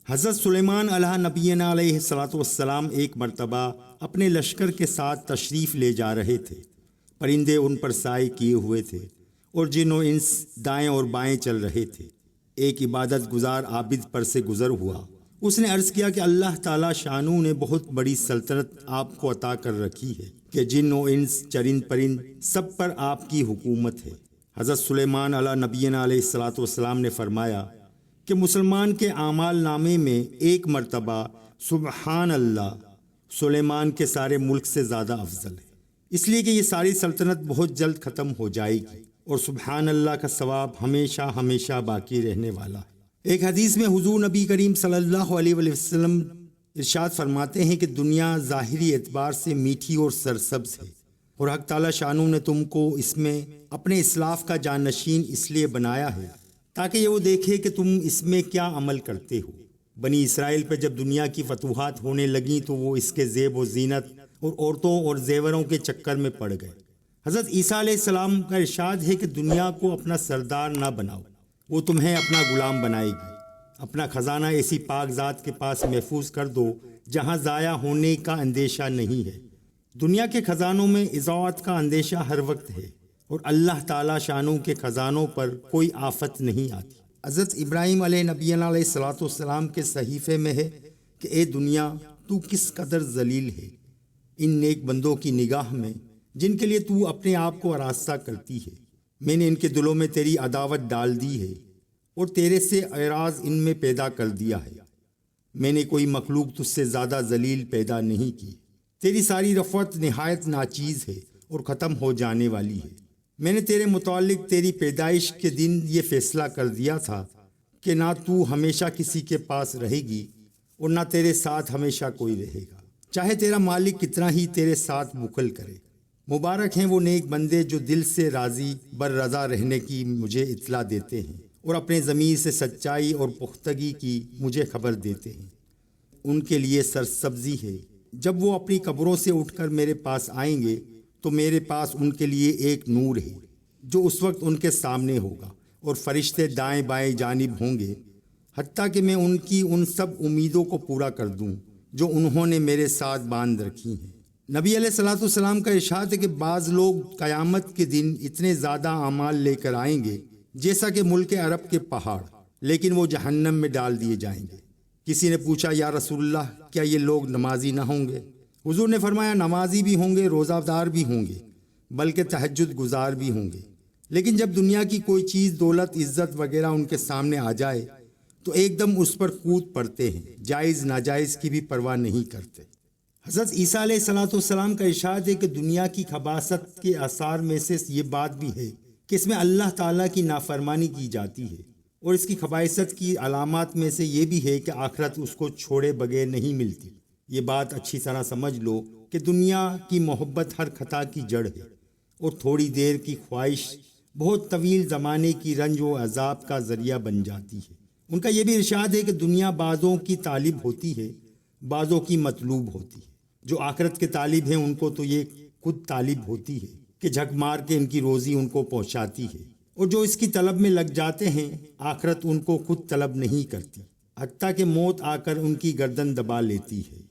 حضرت سلیمان علیہ نبینا علیہ الصلاۃ والسلام ایک مرتبہ اپنے لشکر کے ساتھ تشریف لے جا رہے تھے۔ پرندے ان پر سائے کیے ہوئے تھے اور جن و انس دائیں اور بائیں چل رہے تھے۔ ایک عبادت گزار عابد پر سے گزر ہوا۔ اس نے عرض کیا کہ اللہ تعالیٰ شانو نے بہت بڑی سلطنت آپ کو عطا کر رکھی ہے کہ جن و انس چرند پرند سب پر آپ کی حکومت ہے۔ حضرت سلیمان علیہ نبینا علیہ الصلاۃ والسلام نے فرمایا کہ مسلمان کے اعمال نامے میں ایک مرتبہ سبحان اللہ سلیمان کے سارے ملک سے زیادہ افضل ہے، اس لیے کہ یہ ساری سلطنت بہت جلد ختم ہو جائے گی اور سبحان اللہ کا ثواب ہمیشہ ہمیشہ باقی رہنے والا ہے۔ ایک حدیث میں حضور نبی کریم صلی اللہ علیہ وسلم ارشاد فرماتے ہیں کہ دنیا ظاہری اعتبار سے میٹھی اور سرسبز ہے، اور حق تعالی شانو نے تم کو اس میں اپنے اسلاف کا جانشین اس لیے بنایا ہے تاکہ یہ وہ دیکھے کہ تم اس میں کیا عمل کرتے ہو۔ بنی اسرائیل پہ جب دنیا کی فتوحات ہونے لگیں تو وہ اس کے زیب و زینت اور عورتوں اور زیوروں کے چکر میں پڑ گئے۔ حضرت عیسیٰ علیہ السلام کا ارشاد ہے کہ دنیا کو اپنا سردار نہ بناؤ، وہ تمہیں اپنا غلام بنائے گی۔ اپنا خزانہ ایسی پاک ذات کے پاس محفوظ کر دو جہاں ضائع ہونے کا اندیشہ نہیں ہے۔ دنیا کے خزانوں میں اضاعت کا اندیشہ ہر وقت ہے، اور اللہ تعالیٰ شانوں کے خزانوں پر کوئی آفت نہیں آتی۔ حضرت ابراہیم علیہ نبینا علیہ الصلاۃ والسلام کے صحیفے میں ہے کہ اے دنیا تو کس قدر ذلیل ہے ان نیک بندوں کی نگاہ میں جن کے لیے تو اپنے آپ کو آراستہ کرتی ہے۔ میں نے ان کے دلوں میں تیری عداوت ڈال دی ہے اور تیرے سے اعراض ان میں پیدا کر دیا ہے۔ میں نے کوئی مخلوق تجھ سے زیادہ ذلیل پیدا نہیں کی۔ تیری ساری رفعت نہایت ناچیز ہے اور ختم ہو جانے والی ہے۔ میں نے تیرے متعلق تیری پیدائش کے دن یہ فیصلہ کر دیا تھا کہ نہ تو ہمیشہ کسی کے پاس رہے گی اور نہ تیرے ساتھ ہمیشہ کوئی رہے گا، چاہے تیرا مالک کتنا ہی تیرے ساتھ بخل کرے۔ مبارک ہیں وہ نیک بندے جو دل سے راضی بر رضا رہنے کی مجھے اطلاع دیتے ہیں اور اپنے ضمیر سے سچائی اور پختگی کی مجھے خبر دیتے ہیں۔ ان کے لیے سرسبزی ہے، جب وہ اپنی قبروں سے اٹھ کر میرے پاس آئیں گے تو میرے پاس ان کے لیے ایک نور ہے جو اس وقت ان کے سامنے ہوگا، اور فرشتے دائیں بائیں جانب ہوں گے، حتیٰ کہ میں ان کی ان سب امیدوں کو پورا کر دوں جو انہوں نے میرے ساتھ باندھ رکھی ہیں۔ نبی علیہ الصلاۃ والسلام کا ارشاد ہے کہ بعض لوگ قیامت کے دن اتنے زیادہ اعمال لے کر آئیں گے جیسا کہ ملک عرب کے پہاڑ، لیکن وہ جہنم میں ڈال دیے جائیں گے۔ کسی نے پوچھا یا رسول اللہ کیا یہ لوگ نمازی نہ ہوں گے؟ حضور نے فرمایا نمازی بھی ہوں گے، روزہ دار بھی ہوں گے، بلکہ تہجد گزار بھی ہوں گے، لیکن جب دنیا کی کوئی چیز دولت عزت وغیرہ ان کے سامنے آ جائے تو ایک دم اس پر کود پڑتے ہیں، جائز ناجائز کی بھی پرواہ نہیں کرتے۔ حضرت عیسیٰ علیہ الصلاۃ والسلام کا ارشاد ہے کہ دنیا کی خباثت کے آثار میں سے یہ بات بھی ہے کہ اس میں اللہ تعالیٰ کی نافرمانی کی جاتی ہے، اور اس کی خباثت کی علامات میں سے یہ بھی ہے کہ آخرت اس کو چھوڑے بغیر نہیں ملتی۔ یہ بات اچھی طرح سمجھ لو کہ دنیا کی محبت ہر خطا کی جڑ ہے، اور تھوڑی دیر کی خواہش بہت طویل زمانے کی رنج و عذاب کا ذریعہ بن جاتی ہے۔ ان کا یہ بھی ارشاد ہے کہ دنیا بعضوں کی طالب ہوتی ہے، بعضوں کی مطلوب ہوتی ہے۔ جو آخرت کے طالب ہیں ان کو تو یہ خود طالب ہوتی ہے کہ جھک مار کے ان کی روزی ان کو پہنچاتی ہے، اور جو اس کی طلب میں لگ جاتے ہیں آخرت ان کو خود طلب نہیں کرتی، حتیٰ کہ موت آ کر ان کی گردن دبا لیتی ہے۔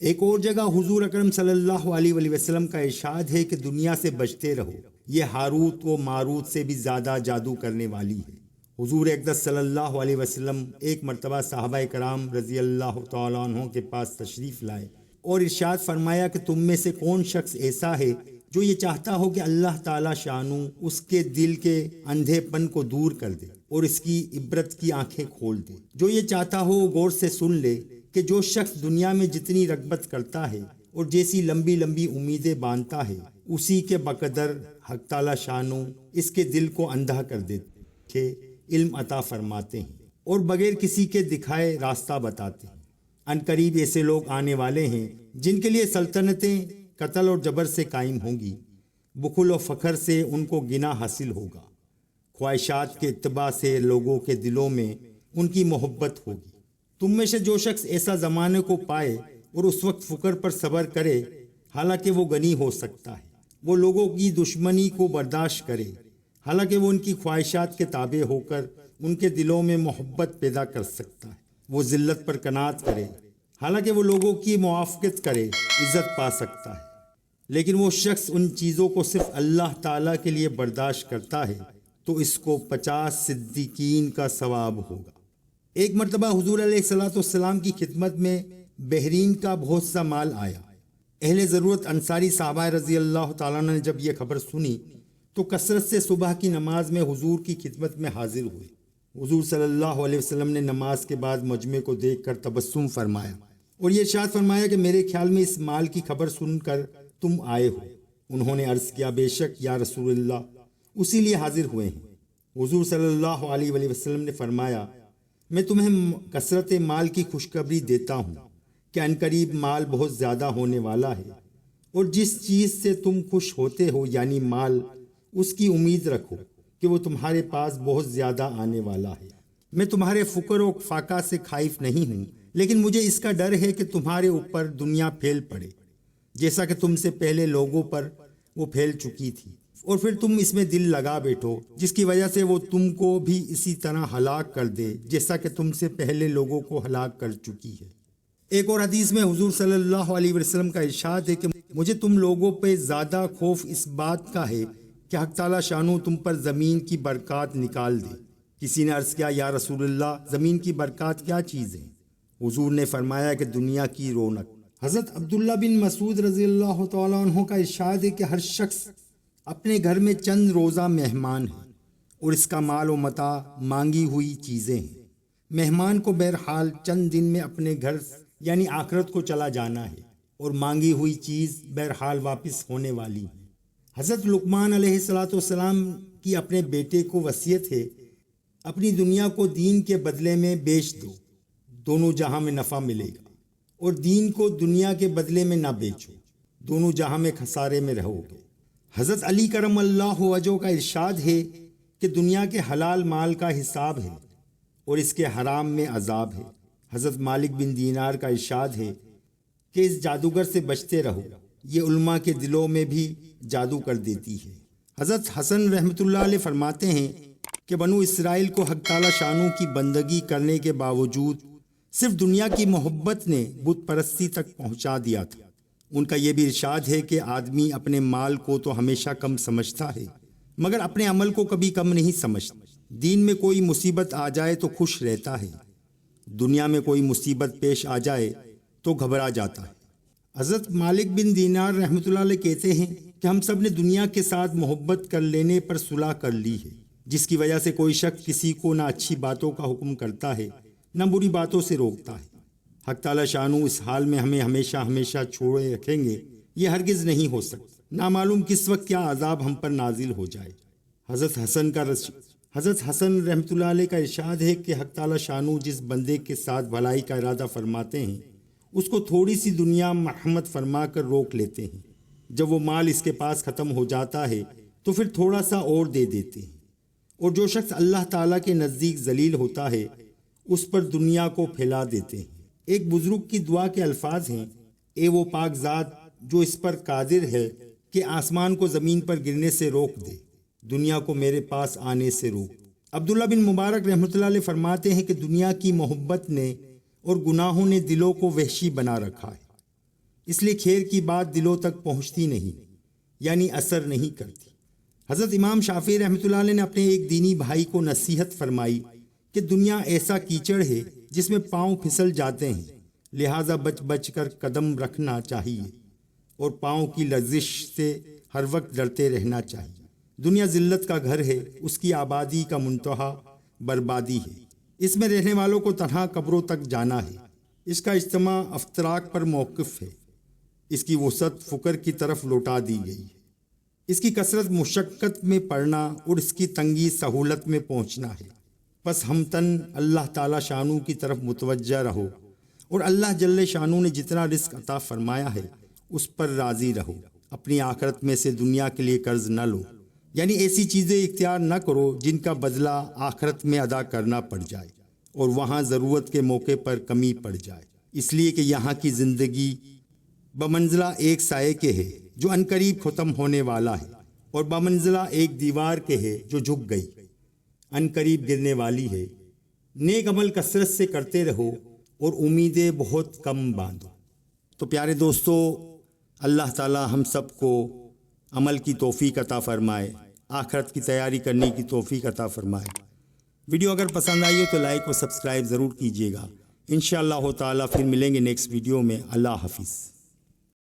ایک اور جگہ حضور اکرم صلی اللہ علیہ وآلہ وسلم کا ارشاد ہے کہ دنیا سے بچتے رہو، یہ ہاروت و ماروت سے بھی زیادہ جادو کرنے والی ہے۔ حضور اقدس صلی اللہ علیہ وسلم ایک مرتبہ صحابہ کرام رضی اللہ تعالیٰ عنہ کے پاس تشریف لائے اور ارشاد فرمایا کہ تم میں سے کون شخص ایسا ہے جو یہ چاہتا ہو کہ اللہ تعالیٰ شانو اس کے دل کے اندھے پن کو دور کر دے اور اس کی عبرت کی آنکھیں کھول دے۔ جو یہ چاہتا ہو غور سے سن لے کہ جو شخص دنیا میں جتنی رغبت کرتا ہے اور جیسی لمبی لمبی امیدیں باندھتا ہے اسی کے بقدر حق تعالی شانو اس کے دل کو اندھا کر دیتے، علم عطا فرماتے ہیں اور بغیر کسی کے دکھائے راستہ بتاتے ہیں۔ ان قریب ایسے لوگ آنے والے ہیں جن کے لیے سلطنتیں قتل اور جبر سے قائم ہوں گی، بخل و فخر سے ان کو گنا حاصل ہوگا، خواہشات کے اتباع سے لوگوں کے دلوں میں ان کی محبت ہوگی۔ تم میں سے جو شخص ایسا زمانے کو پائے اور اس وقت فقر پر صبر کرے حالانکہ وہ غنی ہو سکتا ہے، وہ لوگوں کی دشمنی کو برداشت کرے حالانکہ وہ ان کی خواہشات کے تابع ہو کر ان کے دلوں میں محبت پیدا کر سکتا ہے، وہ ذلت پر قناعت کرے، حالانکہ وہ لوگوں کی موافقت کرے عزت پا سکتا ہے، لیکن وہ شخص ان چیزوں کو صرف اللہ تعالیٰ کے لیے برداشت کرتا ہے تو اس کو 50 صدیقین کا ثواب ہوگا۔ ایک مرتبہ حضور علیہ الصلوۃ والسلام کی خدمت میں بحرین کا بہت سا مال آیا۔ اہل ضرورت انصاری صحابہ رضی اللہ تعالیٰ عنہ نے جب یہ خبر سنی تو کثرت سے صبح کی نماز میں حضور کی خدمت میں حاضر ہوئے۔ حضور صلی اللہ علیہ وسلم نے نماز کے بعد مجمع کو دیکھ کر تبسم فرمایا اور یہ ارشاد فرمایا کہ میرے خیال میں اس مال کی خبر سن کر تم آئے ہو۔ انہوں نے عرض کیا، بے شک یا رسول اللہ، اسی لیے حاضر ہوئے ہیں۔ حضور صلی اللہ علیہ وسلم نے فرمایا، میں تمہیں کثرت مال کی خوشخبری دیتا ہوں کہ عنقریب مال بہت زیادہ ہونے والا ہے، اور جس چیز سے تم خوش ہوتے ہو یعنی مال، اس کی امید رکھو کہ وہ تمہارے پاس بہت زیادہ آنے والا ہے۔ میں تمہارے فقر و فاقہ سے خائف نہیں ہوں، لیکن مجھے اس کا ڈر ہے کہ تمہارے اوپر دنیا پھیل پڑے جیسا کہ تم سے پہلے لوگوں پر وہ پھیل چکی تھی، اور پھر تم اس میں دل لگا بیٹھو جس کی وجہ سے وہ تم کو بھی اسی طرح ہلاک کر دے جیسا کہ تم سے پہلے لوگوں کو ہلاک کر چکی ہے۔ ایک اور حدیث میں حضور صلی اللہ علیہ وسلم کا ارشاد ہے کہ مجھے تم لوگوں پہ زیادہ خوف اس بات کا ہے کہ حق تعالیٰ شانو تم پر زمین کی برکات نکال دے۔ کسی نے عرض کیا، یا رسول اللہ، زمین کی برکات کیا چیز ہے؟ حضور نے فرمایا کہ دنیا کی رونق۔ حضرت عبداللہ بن مسعود رضی اللہ تعالیٰ عنہ کا ارشاد ہے کہ ہر شخص اپنے گھر میں چند روزہ مہمان ہے اور اس کا مال و متاع مانگی ہوئی چیزیں ہیں۔ مہمان کو بہرحال چند دن میں اپنے گھر یعنی آخرت کو چلا جانا ہے، اور مانگی ہوئی چیز بہرحال واپس ہونے والی ہے۔ حضرت لقمان علیہ السلام کی اپنے بیٹے کو وصیت ہے، اپنی دنیا کو دین کے بدلے میں بیچ دو، دونوں جہاں میں نفع ملے گا، اور دین کو دنیا کے بدلے میں نہ بیچو، دونوں جہاں میں خسارے میں رہو گے۔ حضرت علی کرم اللہ وجہہ کا ارشاد ہے کہ دنیا کے حلال مال کا حساب ہے اور اس کے حرام میں عذاب ہے۔ حضرت مالک بن دینار کا ارشاد ہے کہ اس جادوگر سے بچتے رہو، یہ علماء کے دلوں میں بھی جادو کر دیتی ہے۔ حضرت حسن رحمۃ اللہ علیہ فرماتے ہیں کہ بنو اسرائیل کو حق تعالیٰ شانو کی بندگی کرنے کے باوجود صرف دنیا کی محبت نے بت پرستی تک پہنچا دیا تھا۔ ان کا یہ بھی ارشاد ہے کہ آدمی اپنے مال کو تو ہمیشہ کم سمجھتا ہے مگر اپنے عمل کو کبھی کم نہیں سمجھتا۔ دین میں کوئی مصیبت آ جائے تو خوش رہتا ہے، دنیا میں کوئی مصیبت پیش آ جائے تو گھبرا جاتا ہے۔ حضرت مالک بن دینار رحمۃ اللہ علیہ کہتے ہیں کہ ہم سب نے دنیا کے ساتھ محبت کر لینے پر صلح کر لی ہے، جس کی وجہ سے کوئی شخص کسی کو نہ اچھی باتوں کا حکم کرتا ہے نہ بری باتوں سے روکتا ہے۔ حق تعالیٰ شانو اس حال میں ہمیں ہمیشہ چھوڑے رکھیں گے، یہ ہرگز نہیں ہو سکتا۔ نامعلوم کس وقت کیا عذاب ہم پر نازل ہو جائے۔ حضرت حسن رحمۃ اللہ علیہ کا ارشاد ہے کہ حق تعالیٰ شانو جس بندے کے ساتھ بھلائی کا ارادہ فرماتے ہیں اس کو تھوڑی سی دنیا مرحمت فرما کر روک لیتے ہیں، جب وہ مال اس کے پاس ختم ہو جاتا ہے تو پھر تھوڑا سا اور دے دیتے ہیں، اور جو شخص اللہ تعالیٰ کے نزدیک ذلیل ہوتا ہے اس پر دنیا کو پھیلا دیتے ہیں۔ ایک بزرگ کی دعا کے الفاظ ہیں، اے وہ پاک ذات جو اس پر قادر ہے کہ آسمان کو زمین پر گرنے سے روک دے، دنیا کو میرے پاس آنے سے روک۔ عبداللہ بن مبارک رحمۃ اللہ علیہ فرماتے ہیں کہ دنیا کی محبت نے اور گناہوں نے دلوں کو وحشی بنا رکھا ہے، اس لیے خیر کی بات دلوں تک پہنچتی نہیں، یعنی اثر نہیں کرتی۔ حضرت امام شافعی رحمۃ اللہ علیہ نے اپنے ایک دینی بھائی کو نصیحت فرمائی کہ دنیا ایسا کیچڑ ہے جس میں پاؤں پھسل جاتے ہیں، لہٰذا بچ کر قدم رکھنا چاہیے اور پاؤں کی لرزش سے ہر وقت ڈرتے رہنا چاہیے۔ دنیا ذلت کا گھر ہے، اس کی آبادی کا منتہا بربادی ہے، اس میں رہنے والوں کو تنہا قبروں تک جانا ہے، اس کا اجتماع افتراق پر موقف ہے، اس کی وسعت فقر کی طرف لوٹا دی گئی ہے، اس کی کثرت مشقت میں پڑنا اور اس کی تنگی سہولت میں پہنچنا ہے۔ بس ہمتن اللہ تعالیٰ شانو کی طرف متوجہ رہو اور اللہ جل شانو نے جتنا رزق عطا فرمایا ہے اس پر راضی رہو۔ اپنی آخرت میں سے دنیا کے لیے قرض نہ لو، یعنی ایسی چیزیں اختیار نہ کرو جن کا بدلہ آخرت میں ادا کرنا پڑ جائے اور وہاں ضرورت کے موقع پر کمی پڑ جائے، اس لیے کہ یہاں کی زندگی بمنزلہ ایک سائے کے ہے جو عنقریب ختم ہونے والا ہے، اور بمنزلہ ایک دیوار کے ہے جو جھک گئی، عنقریب گرنے والی ہے۔ نیک عمل کثرت سے کرتے رہو اور امیدیں بہت کم باندھو۔ تو پیارے دوستو، اللہ تعالی ہم سب کو عمل کی توفیق عطا فرمائے، آخرت کی تیاری کرنے کی توفیق عطا فرمائے۔ ویڈیو اگر پسند آئی ہو تو لائک اور سبسکرائب ضرور کیجیے گا۔ انشاءاللہ تعالی پھر ملیں گے نیکسٹ ویڈیو میں۔ اللہ حافظ۔